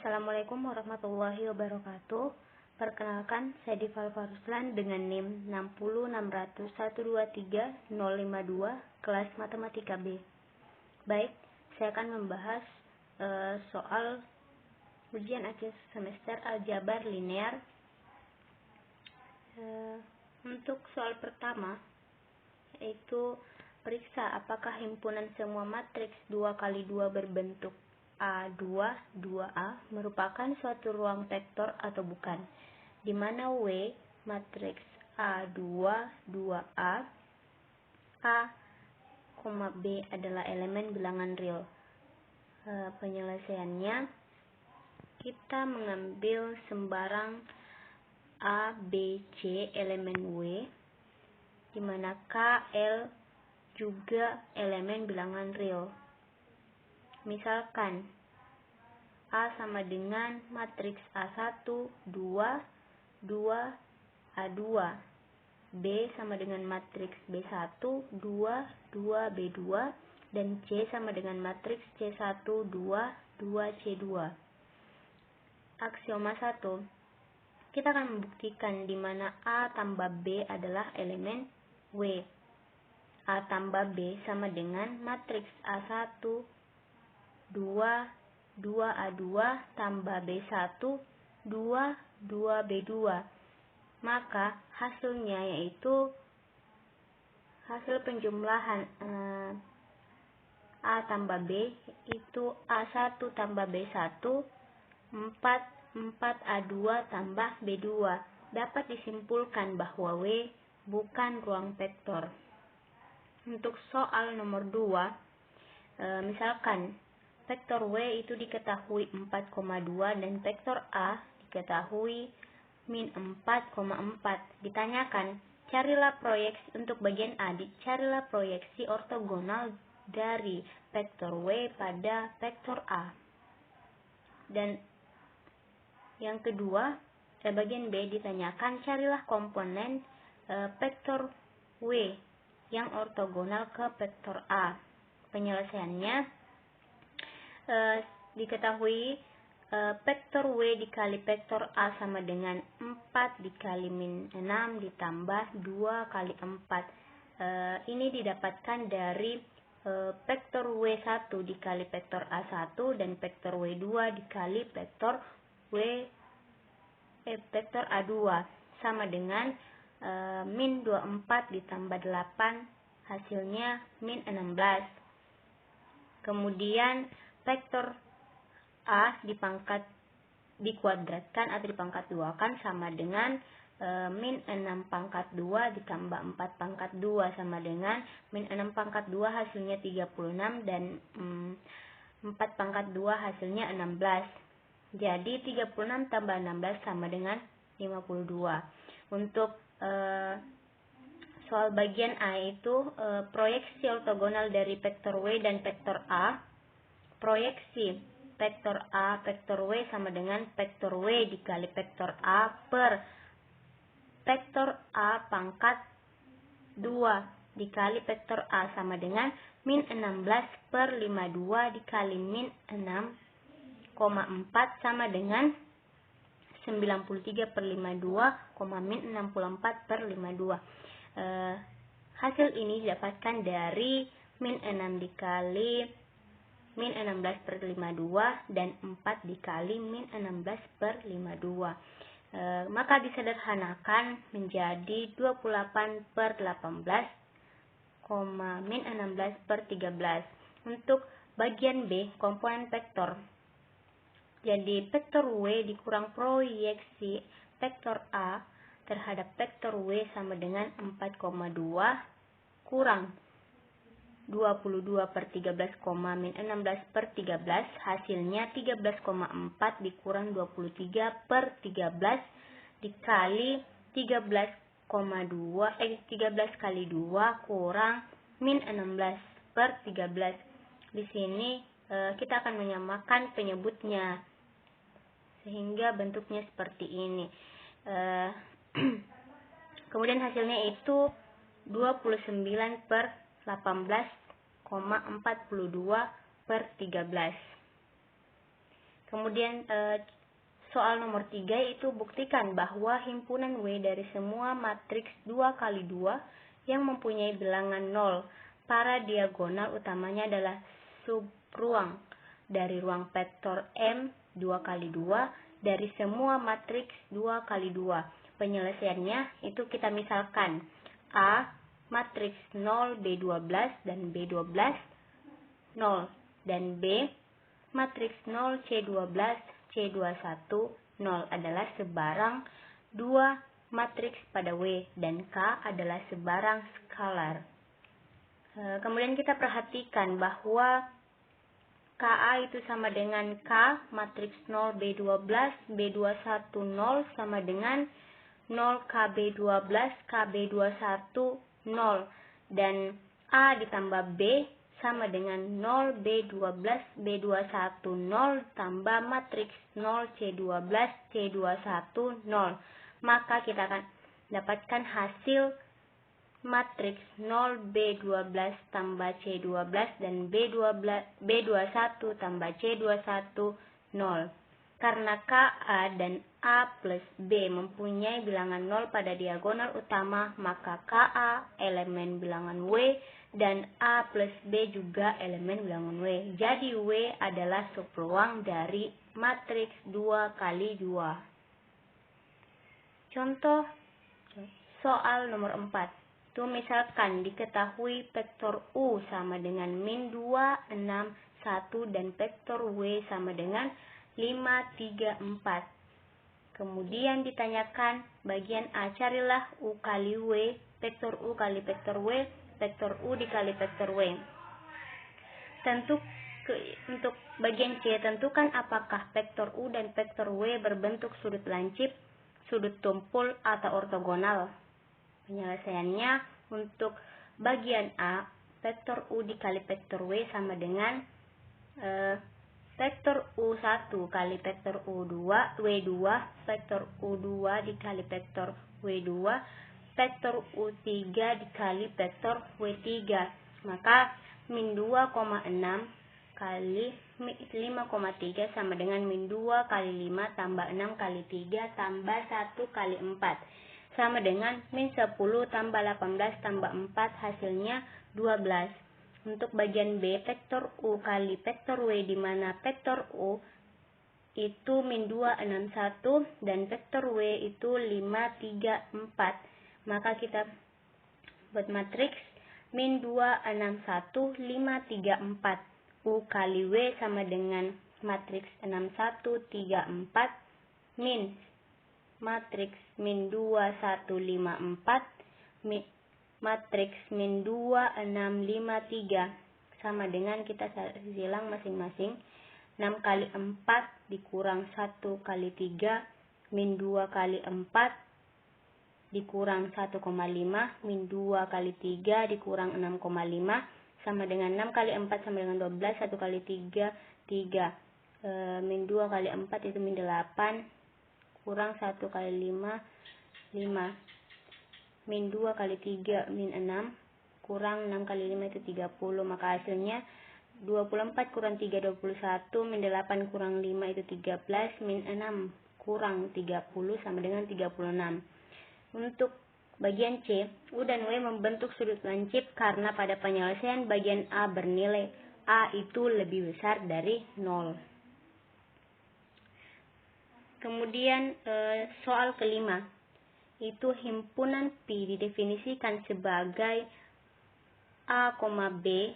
Assalamualaikum warahmatullahi wabarakatuh. Perkenalkan, saya Diva Faruslan dengan NIM 6060123-052, kelas Matematika B. Baik, saya akan membahas soal ujian akhir semester aljabar linear. Untuk soal pertama, yaitu periksa apakah himpunan semua matriks 2 kali 2 berbentuk A2, 2A merupakan suatu ruang vektor atau bukan, di mana W matriks A2, 2A, A, B adalah elemen bilangan real. Penyelesaiannya, kita mengambil sembarang A, B, C elemen W, di mana K, L juga elemen bilangan real. Misalkan A sama dengan matriks A1, 2, 2, A2. B sama dengan matriks B1, 2, 2, B2. Dan C sama dengan matriks C1, 2, 2, C2. Aksioma 1. Kita akan membuktikan di mana A tambah B adalah elemen W. A tambah B sama dengan matriks A1, 2, 2A2 tambah B1, 2, 2 B2. Maka hasilnya yaitu hasil penjumlahan A tambah B itu A1 tambah B1, 4, 4A2 tambah B2. Dapat disimpulkan bahwa W bukan ruang vektor. Untuk soal nomor 2, misalkan vektor W itu diketahui 4,2 dan vektor A diketahui min 4,4. Ditanyakan, carilah proyeksi untuk bagian A, carilah proyeksi ortogonal dari vektor W pada vektor A. Dan yang kedua, bagian B ditanyakan, carilah komponen vektor W yang ortogonal ke vektor A. Penyelesaiannya, diketahui vektor W dikali vektor A sama dengan 4 dikali min 6 ditambah 2 kali 4. Ini didapatkan dari vektor W1 dikali vektor A1 dan vektor W2 dikali vektor vektor A2 sama dengan min 24 ditambah 8, hasilnya min 16. Kemudian vektor A dikuadratkan atau dipangkat 2 kan sama dengan min 6 pangkat 2 ditambah 4 pangkat 2 sama dengan min 6 pangkat 2 hasilnya 36 dan 4 pangkat 2 hasilnya 16. Jadi 36 tambah 16 sama dengan 52. Untuk soal bagian A itu proyeksi ortogonal dari vektor W dan vektor A. Proyeksi vektor A vektor W sama dengan vektor W dikali vektor A per vektor A pangkat 2 dikali vektor A sama dengan min 16 per 52 dikali min 6,4 sama dengan 93 per 52, min 64 per 52. Hasil ini didapatkan dari min 6 dikali min 16 per 52 dan 4 dikali min 16 per 52. Maka disederhanakan menjadi 28 per 18, min 16 per 13. Untuk bagian B, komponen vektor. Jadi vektor W dikurang proyeksi vektor A terhadap vektor W sama dengan 4,2 kurang 22 per 13, min 16 per 13, hasilnya 13,4 dikurang 23 per 13 dikali 13 kali 2 kurang min 16 per 13. Di sini kita akan menyamakan penyebutnya sehingga bentuknya seperti ini. Kemudian hasilnya itu 29 per 18,42 per 13. Kemudian soal nomor 3 itu buktikan bahwa himpunan W dari semua matriks 2 kali 2 yang mempunyai bilangan 0 para diagonal utamanya adalah subruang dari ruang vektor M 2 kali 2 dari semua matriks 2 kali 2. Penyelesaiannya itu kita misalkan A matriks 0 B12 dan B12 0 dan B matriks 0 C12 C21 0 adalah sebarang 2 matriks pada W dan K adalah sebarang skalar. Kemudian kita perhatikan bahwa KA itu sama dengan K matriks 0 B12 B21 0 sama dengan 0 KB12 KB21 0 dan A ditambah B sama dengan 0 B12 B21 0 tambah matriks 0 C12 C21 0. Maka kita akan dapatkan hasil matriks 0 B12 tambah C12 dan B21 tambah C21 0. Karena KA dan A plus B mempunyai bilangan 0 pada diagonal utama, maka KA elemen bilangan W dan A plus B juga elemen bilangan W. Jadi W adalah subruang dari matriks 2 kali 2. Contoh soal nomor 4. Itu misalkan diketahui vektor U sama dengan min 2, 6, 1 dan vektor W sama dengan 5, 3, 4. Kemudian ditanyakan bagian A, carilah U kali W, vektor U kali vektor W, vektor U dikali vektor W. Untuk bagian C, tentukan apakah vektor U dan vektor W berbentuk sudut lancip, sudut tumpul, atau ortogonal. Penyelesaiannya untuk bagian A, vektor U dikali vektor W sama dengan vektor U1 kali vektor W2, vektor U2 dikali vektor W2, vektor U3 dikali vektor W3. Maka min 2,6 kali 5,3 sama dengan min 2 kali 5 tambah 6 kali 3 tambah 1 kali 4. Sama dengan min 10 tambah 18 tambah 4 hasilnya 12. Untuk bagian B, vektor U kali vektor W di mana vektor U itu min 2, 6, 1 dan vektor W itu 5, 3, 4. Maka kita buat matriks min 2, 6, 1, 5, 3, 4. U kali W sama dengan matriks 6, 1, 3, 4 min matriks min 2, 1, 5, 4 matriks min 2, 6, 5, 3 sama dengan kita silang masing-masing 6 kali 4 dikurang 1 kali 3 min 2 kali 4 dikurang 1,5 min 2 kali 3 dikurang 6,5 sama dengan 6 kali 4 sama dengan 12 1 kali 3 3 min 2 kali 4 itu min 8 kurang 1 kali 5 5 min 2 kali 3 min 6 kurang 6 kali 5 itu 30. Maka hasilnya 24 kurang 3 21 min 8 kurang 5 itu 13 min 6 kurang 30 sama dengan 36. Untuk bagian C, U dan W membentuk sudut lancip karena pada penyelesaian bagian A bernilai A itu lebih besar dari 0. Kemudian soal kelima, itu himpunan P didefinisikan sebagai A, B.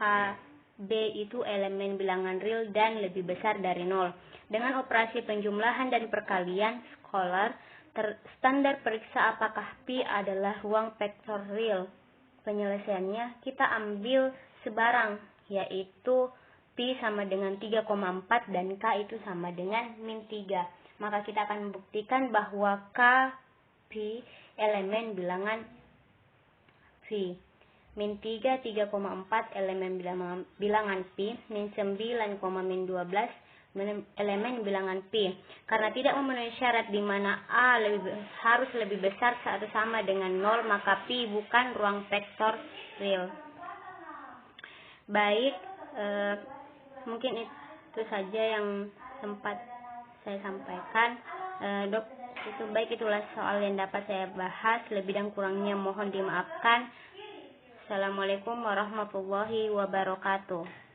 A, B itu elemen bilangan real dan lebih besar dari 0. Dengan operasi penjumlahan dan perkalian skolar, standar periksa apakah P adalah ruang vektor real. Penyelesaiannya kita ambil sebarang, yaitu P sama dengan 3,4 dan K itu sama dengan min 3. Maka kita akan membuktikan bahwa K, P elemen bilangan P. Min 3, 3,4 elemen bilangan P. Min 9, min 12 elemen bilangan P. Karena tidak memenuhi syarat di mana A harus lebih besar atau sama dengan 0, maka P bukan ruang vektor real. Baik, mungkin itu saja yang sempat saya sampaikan. Dok, itulah soal yang dapat saya bahas. Lebih dan kurangnya mohon dimaafkan. Assalamualaikum warahmatullahi wabarakatuh.